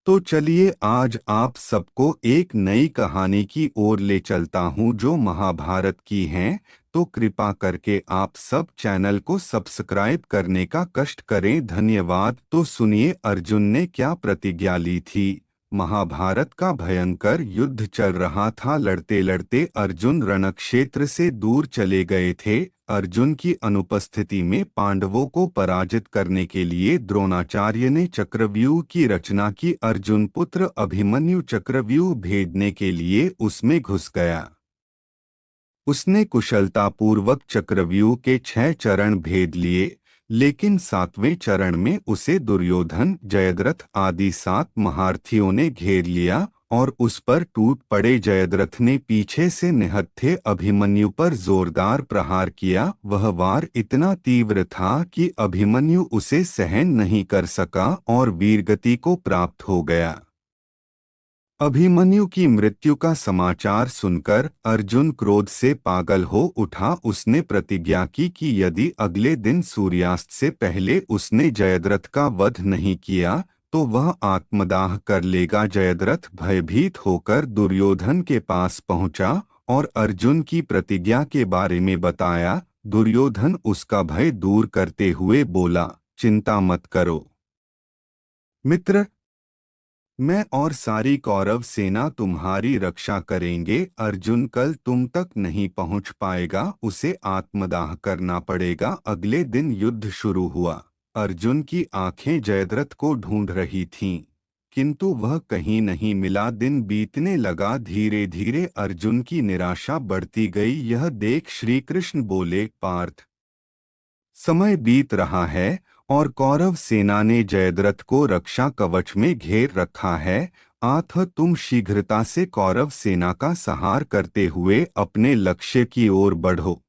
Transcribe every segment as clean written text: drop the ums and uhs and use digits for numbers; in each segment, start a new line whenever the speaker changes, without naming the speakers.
तो चलिए आज आप सबको एक नई कहानी की ओर ले चलता हूं जो महाभारत की है। तो कृपा करके आप सब चैनल को सब्सक्राइब करने का कष्ट करें, धन्यवाद। तो सुनिए अर्जुन ने क्या प्रतिज्ञा ली थी। महाभारत का भयंकर युद्ध चल रहा था। लड़ते लड़ते अर्जुन रणक्षेत्र से दूर चले गए थे। अर्जुन की अनुपस्थिति में पांडवों को पराजित करने के लिए द्रोणाचार्य ने चक्रव्यूह की रचना की। अर्जुन पुत्र अभिमन्यु चक्रव्यूह भेदने के लिए उसमें घुस गया। उसने कुशलतापूर्वक चक्रव्यूह के 6 चरण भेद लिए, लेकिन 7वें चरण में उसे दुर्योधन, जयद्रथ आदि 7 महारथियों ने घेर लिया और उस पर टूट पड़े। जयद्रथ ने पीछे से निहत्थे अभिमन्यु पर जोरदार प्रहार किया। वह वार इतना तीव्र था कि अभिमन्यु उसे सहन नहीं कर सका और वीरगति को प्राप्त हो गया। अभिमन्यु की मृत्यु का समाचार सुनकर अर्जुन क्रोध से पागल हो उठा। उसने प्रतिज्ञा की कि यदि अगले दिन सूर्यास्त से पहले उसने जयद्रथ का वध नहीं किया तो वह आत्मदाह कर लेगा। जयद्रथ भयभीत होकर दुर्योधन के पास पहुंचा और अर्जुन की प्रतिज्ञा के बारे में बताया। दुर्योधन उसका भय दूर करते हुए बोला, चिंता मत करो मित्र, मैं और सारी कौरव सेना तुम्हारी रक्षा करेंगे। अर्जुन कल तुम तक नहीं पहुंच पाएगा, उसे आत्मदाह करना पड़ेगा। अगले दिन युद्ध शुरू हुआ। अर्जुन की आंखें जयद्रथ को ढूंढ रही थीं, किंतु वह कहीं नहीं मिला। दिन बीतने लगा। धीरे धीरे अर्जुन की निराशा बढ़ती गई। यह देख श्री कृष्ण बोले, पार्थ, समय बीत रहा है और कौरव सेना ने जयद्रथ को रक्षा कवच में घेर रखा है। अतः तुम शीघ्रता से कौरव सेना का संहार करते हुए अपने लक्ष्य की ओर बढ़ो।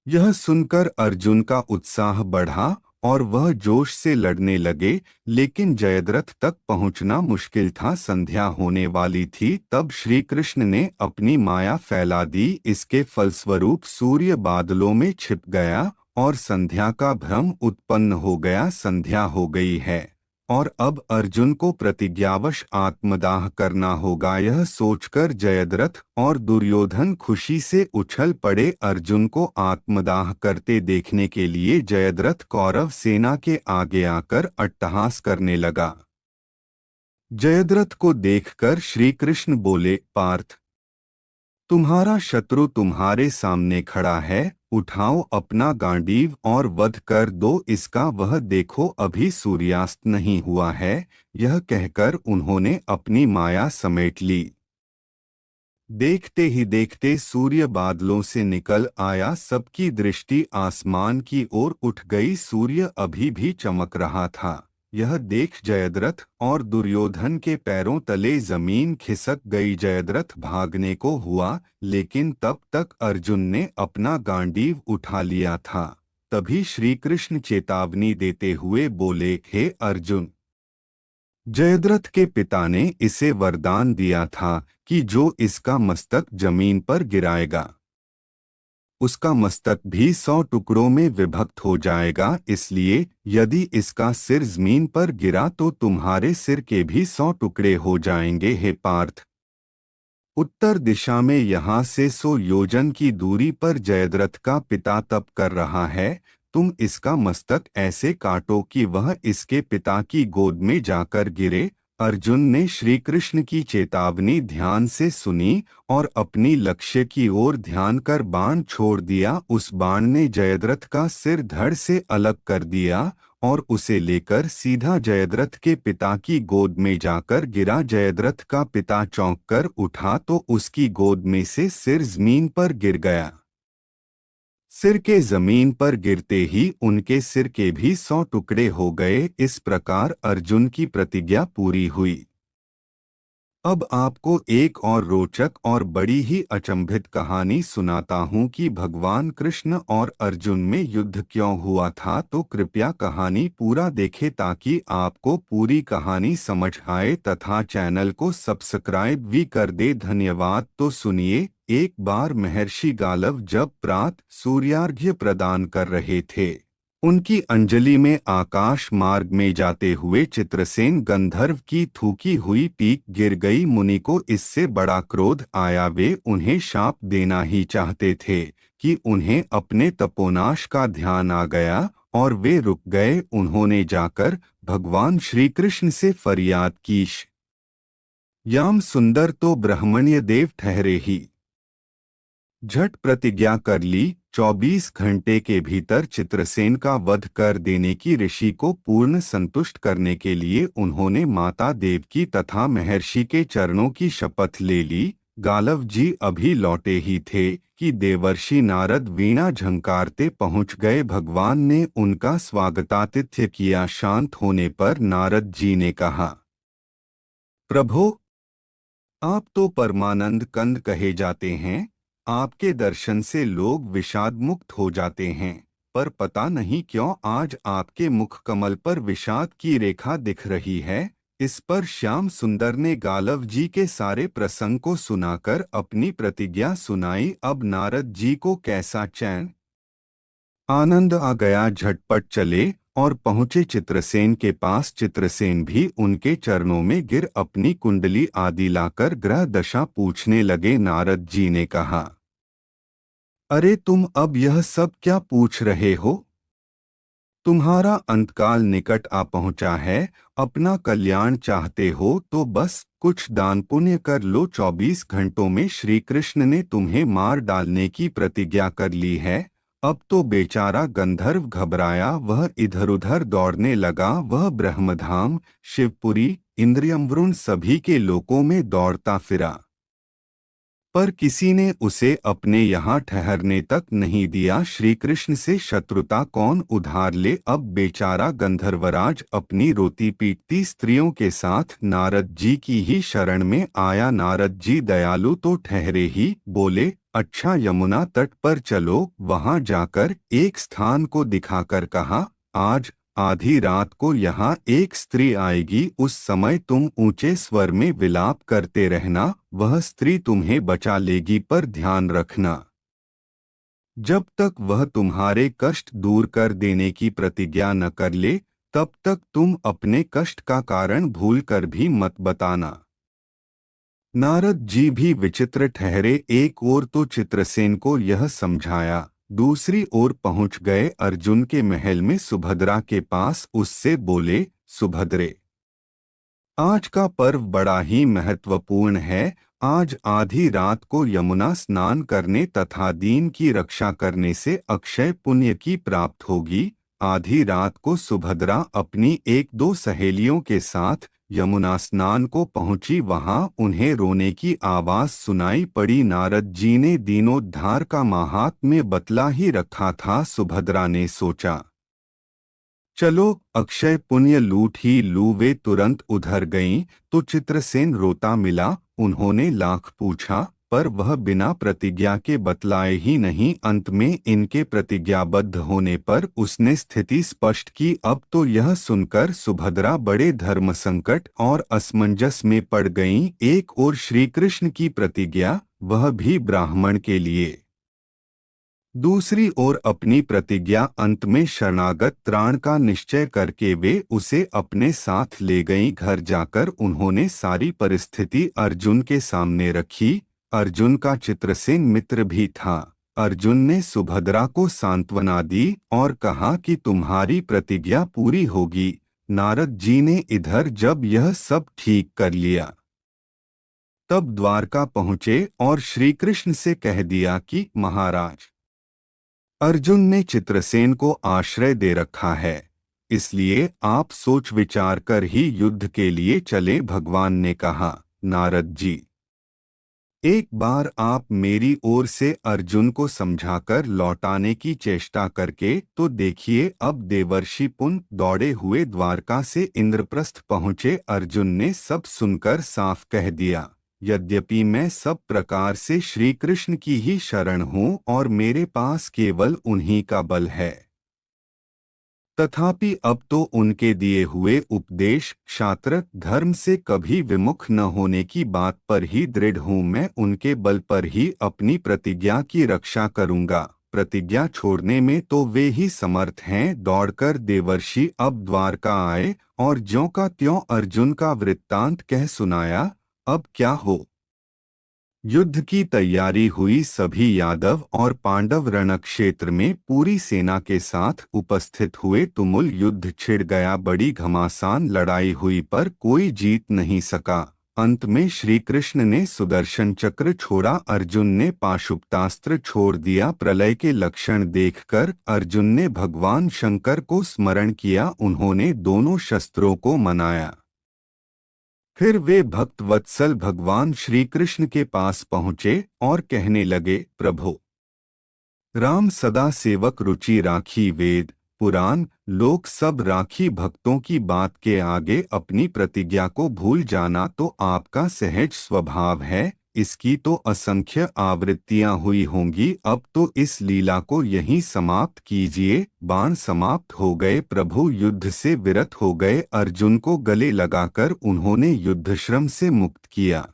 यह सुनकर अर्जुन का उत्साह बढ़ा और वह जोश से लड़ने लगे, लेकिन जयद्रथ तक पहुंचना मुश्किल था। संध्या होने वाली थी। तब श्री कृष्ण ने अपनी माया फैला दी। इसके फलस्वरूप सूर्य बादलों में छिप गया और संध्या का भ्रम उत्पन्न हो गया। संध्या हो गई है और अब अर्जुन को प्रतिज्ञावश आत्मदाह करना होगा। यह सोचकर जयद्रथ और दुर्योधन खुशी से उछल पड़े। अर्जुन को आत्मदाह करते देखने के लिए जयद्रथ कौरव सेना के आगे आकर अट्टहास करने लगा। जयद्रथ को देखकर श्री कृष्ण बोले, पार्थ, तुम्हारा शत्रु तुम्हारे सामने खड़ा है। उठाओ अपना गांडीव और वध कर दो इसका। वह देखो अभी सूर्यास्त नहीं हुआ है। यह कहकर उन्होंने अपनी माया समेट ली। देखते ही देखते सूर्य बादलों से निकल आया। सबकी दृष्टि आसमान की ओर उठ गई। सूर्य अभी भी चमक रहा था। यह देख जयद्रथ और दुर्योधन के पैरों तले जमीन खिसक गई। जयद्रथ भागने को हुआ, लेकिन तब तक अर्जुन ने अपना गांडीव उठा लिया था। तभी श्री कृष्ण चेतावनी देते हुए बोले, हे अर्जुन, जयद्रथ के पिता ने इसे वरदान दिया था कि जो इसका मस्तक जमीन पर गिराएगा उसका मस्तक भी 100 टुकड़ों में विभक्त हो जाएगा। इसलिए यदि इसका सिर जमीन पर गिरा तो तुम्हारे सिर के भी 100 टुकड़े हो जाएंगे। हे पार्थ, उत्तर दिशा में यहाँ से 100 योजन की दूरी पर जयद्रथ का पिता तप कर रहा है। तुम इसका मस्तक ऐसे काटो कि वह इसके पिता की गोद में जाकर गिरे। अर्जुन ने श्री कृष्ण की चेतावनी ध्यान से सुनी और अपनी लक्ष्य की ओर ध्यान कर बाण छोड़ दिया। उस बाण ने जयद्रथ का सिर धड़ से अलग कर दिया और उसे लेकर सीधा जयद्रथ के पिता की गोद में जाकर गिरा। जयद्रथ का पिता चौंक कर उठा तो उसकी गोद में से सिर जमीन पर गिर गया। सिर के जमीन पर गिरते ही उनके सिर के भी 100 टुकड़े हो गए। इस प्रकार अर्जुन की प्रतिज्ञा पूरी हुई। अब आपको एक और रोचक और बड़ी ही अचंभित कहानी सुनाता हूँ कि भगवान कृष्ण और अर्जुन में युद्ध क्यों हुआ था। तो कृपया कहानी पूरा देखें ताकि आपको पूरी कहानी समझ आए तथा चैनल को सब्सक्राइब भी कर दे, धन्यवाद। तो सुनिए। एक बार महर्षि गालव जब प्रातः सूर्यार्घ्य प्रदान कर रहे थे, उनकी अंजलि में आकाश मार्ग में जाते हुए चित्रसेन गंधर्व की थूकी हुई पीक गिर गई। मुनि को इससे बड़ा क्रोध आया। वे उन्हें शाप देना ही चाहते थे कि उन्हें अपने तपोनाश का ध्यान आ गया और वे रुक गए। उन्होंने जाकर भगवान श्री कृष्ण से फरियाद की, याम सुंदर तो ब्रह्मण्य देव ठहरे ही। झट प्रतिज्ञा कर ली। 24 घंटे के भीतर चित्रसेन का वध कर देने की ऋषि को पूर्ण संतुष्ट करने के लिए उन्होंने माता देवकी तथा महर्षि के चरणों की शपथ ले ली। गालव जी अभी लौटे ही थे कि देवर्षि नारद वीणा झंकारते पहुंच गए। भगवान ने उनका स्वागतातिथ्य किया। शांत होने पर नारद जी ने कहा, प्रभो, आप तो परमानंद कंद कहे जाते हैं। आपके दर्शन से लोग विषाद मुक्त हो जाते हैं, पर पता नहीं क्यों आज आपके मुख कमल पर विषाद की रेखा दिख रही है। इस पर श्याम सुंदर ने गालव जी के सारे प्रसंग को सुनाकर अपनी प्रतिज्ञा सुनाई। अब नारद जी को कैसा चैन आनंद आ गया। झटपट चले और पहुंचे चित्रसेन के पास। चित्रसेन भी उनके चरणों में गिर अपनी कुंडली आदि लाकर ग्रह दशा पूछने लगे। नारद जी ने कहा, अरे तुम अब यह सब क्या पूछ रहे हो? तुम्हारा अंतकाल निकट आ पहुंचा है। अपना कल्याण चाहते हो तो बस कुछ दान पुण्य कर लो। 24 घंटों में श्री कृष्ण ने तुम्हें मार डालने की प्रतिज्ञा कर ली है। अब तो बेचारा गंधर्व घबराया। वह इधर उधर दौड़ने लगा। वह ब्रह्मधाम, शिवपुरी, इंद्रियमवरुण सभी के लोकों में दौड़ता फिरा, पर किसी ने उसे अपने यहाँ ठहरने तक नहीं दिया। श्री कृष्ण से शत्रुता कौन उधार ले? अब बेचारा गंधर्वराज अपनी रोती पीटती स्त्रियों के साथ नारद जी की ही शरण में आया। नारद जी दयालु तो ठहरे ही, बोले, अच्छा यमुना तट पर चलो। वहां जाकर एक स्थान को दिखाकर कहा, आज आधी रात को यहाँ एक स्त्री आएगी। उस समय तुम ऊंचे स्वर में विलाप करते रहना। वह स्त्री तुम्हें बचा लेगी, पर ध्यान रखना, जब तक वह तुम्हारे कष्ट दूर कर देने की प्रतिज्ञा न कर ले, तब तक तुम अपने कष्ट का कारण भूल कर भी मत बताना। नारद जी भी विचित्र ठहरे। एक ओर तो चित्रसेन को यह समझाया, दूसरी ओर पहुंच गए अर्जुन के महल में सुभद्रा के पास। उससे बोले, सुभद्रे, आज का पर्व बड़ा ही महत्वपूर्ण है। आज आधी रात को यमुना स्नान करने तथा दीन की रक्षा करने से अक्षय पुण्य की प्राप्त होगी। आधी रात को सुभद्रा अपनी एक दो सहेलियों के साथ यमुना स्नान को पहुंची। वहां उन्हें रोने की आवाज सुनाई पड़ी। नारद जी ने दीनोद्धार का माहात्म्य बतला ही रखा था। सुभद्रा ने सोचा, चलो अक्षय पुण्य लूट ही लूं। वे तुरंत उधर गईं तो चित्रसेन रोता मिला। उन्होंने लाख पूछा, पर वह बिना प्रतिज्ञा के बतलाए ही नहीं। अंत में इनके प्रतिज्ञाबद्ध होने पर उसने स्थिति स्पष्ट की। अब तो यह सुनकर सुभद्रा बड़े धर्म संकट और असमंजस में पड़ गईं। एक ओर श्री कृष्ण की प्रतिज्ञा, वह भी ब्राह्मण के लिए, दूसरी ओर अपनी प्रतिज्ञा। अंत में शरणागत त्राण का निश्चय करके वे उसे अपने साथ ले गईं। घर जाकर उन्होंने सारी परिस्थिति अर्जुन के सामने रखी। अर्जुन का चित्रसेन मित्र भी था। अर्जुन ने सुभद्रा को सांत्वना दी और कहा कि तुम्हारी प्रतिज्ञा पूरी होगी। नारद जी ने इधर जब यह सब ठीक कर लिया, तब द्वारका पहुँचे और श्री कृष्ण से कह दिया कि महाराज, अर्जुन ने चित्रसेन को आश्रय दे रखा है, इसलिए आप सोच विचार कर ही युद्ध के लिए चले। भगवान ने कहा, नारद जी, एक बार आप मेरी ओर से अर्जुन को समझाकर लौटाने की चेष्टा करके तो देखिए। अब देवर्षि पुन दौड़े हुए द्वारका से इंद्रप्रस्थ पहुँचे। अर्जुन ने सब सुनकर साफ कह दिया, यद्यपि मैं सब प्रकार से श्री कृष्ण की ही शरण हूँ और मेरे पास केवल उन्हीं का बल है, तथापि अब तो उनके दिए हुए उपदेश क्षात्र धर्म से कभी विमुख न होने की बात पर ही दृढ़ हूँ। मैं उनके बल पर ही अपनी प्रतिज्ञा की रक्षा करूँगा। प्रतिज्ञा छोड़ने में तो वे ही समर्थ हैं। दौड़कर देवर्षि अब द्वारका आए और ज्यों का त्यों अर्जुन का वृत्तांत कह सुनाया। अब क्या हो। युद्ध की तैयारी हुई। सभी यादव और पांडव रणक्षेत्र में पूरी सेना के साथ उपस्थित हुए। तुमुल युद्ध छिड़ गया, बड़ी घमासान लड़ाई हुई पर कोई जीत नहीं सका। अंत में श्री कृष्ण ने सुदर्शन चक्र छोड़ा, अर्जुन ने पाशुपतास्त्र छोड़ दिया। प्रलय के लक्षण देखकर अर्जुन ने भगवान शंकर को स्मरण किया। उन्होंने दोनों शस्त्रों को मनाया। फिर वे भक्त वत्सल भगवान श्री कृष्ण के पास पहुँचे और कहने लगे, प्रभु राम सदा सेवक रुचि राखी। वेद पुराण लोक सब राखी, भक्तों की बात के आगे अपनी प्रतिज्ञा को भूल जाना तो आपका सहज स्वभाव है। इसकी तो असंख्य आवृत्तियां हुई होंगी। अब तो इस लीला को यहीं समाप्त कीजिए। बाण समाप्त हो गए, प्रभु युद्ध से विरत हो गए। अर्जुन को गले लगाकर उन्होंने युद्धश्रम से मुक्त किया,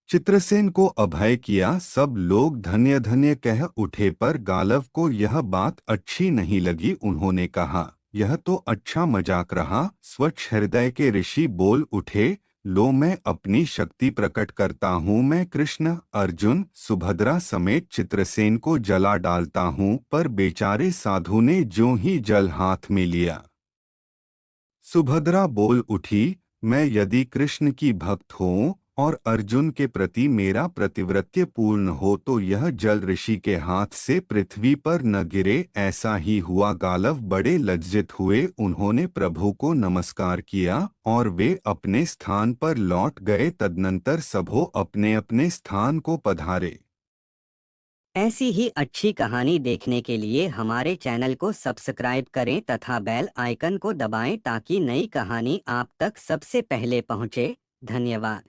चित्रसेन को अभय किया। सब लोग धन्य धन्य कह उठे, पर गालव को यह बात अच्छी नहीं लगी। उन्होंने कहा, यह तो अच्छा मजाक रहा। स्वच्छ हृदय के ऋषि बोल उठे, लो मैं अपनी शक्ति प्रकट करता हूँ। मैं कृष्ण, अर्जुन, सुभद्रा समेत चित्रसेन को जला डालता हूँ। पर बेचारे साधु ने ज्यों ही जल हाथ में लिया, सुभद्रा बोल उठी, मैं यदि कृष्ण की भक्त हूँ और अर्जुन के प्रति मेरा प्रतिव्रत्य पूर्ण हो तो यह जल ऋषि के हाथ से पृथ्वी पर न गिरे। ऐसा ही हुआ। गालव बड़े लज्जित हुए। उन्होंने प्रभु को नमस्कार किया और वे अपने स्थान पर लौट गए। तदनंतर सबो अपने अपने स्थान को पधारे।
ऐसी ही अच्छी कहानी देखने के लिए हमारे चैनल को सब्सक्राइब करें तथा बेल आइकन को दबाएं ताकि नई कहानी आप तक सबसे पहले पहुंचे। धन्यवाद।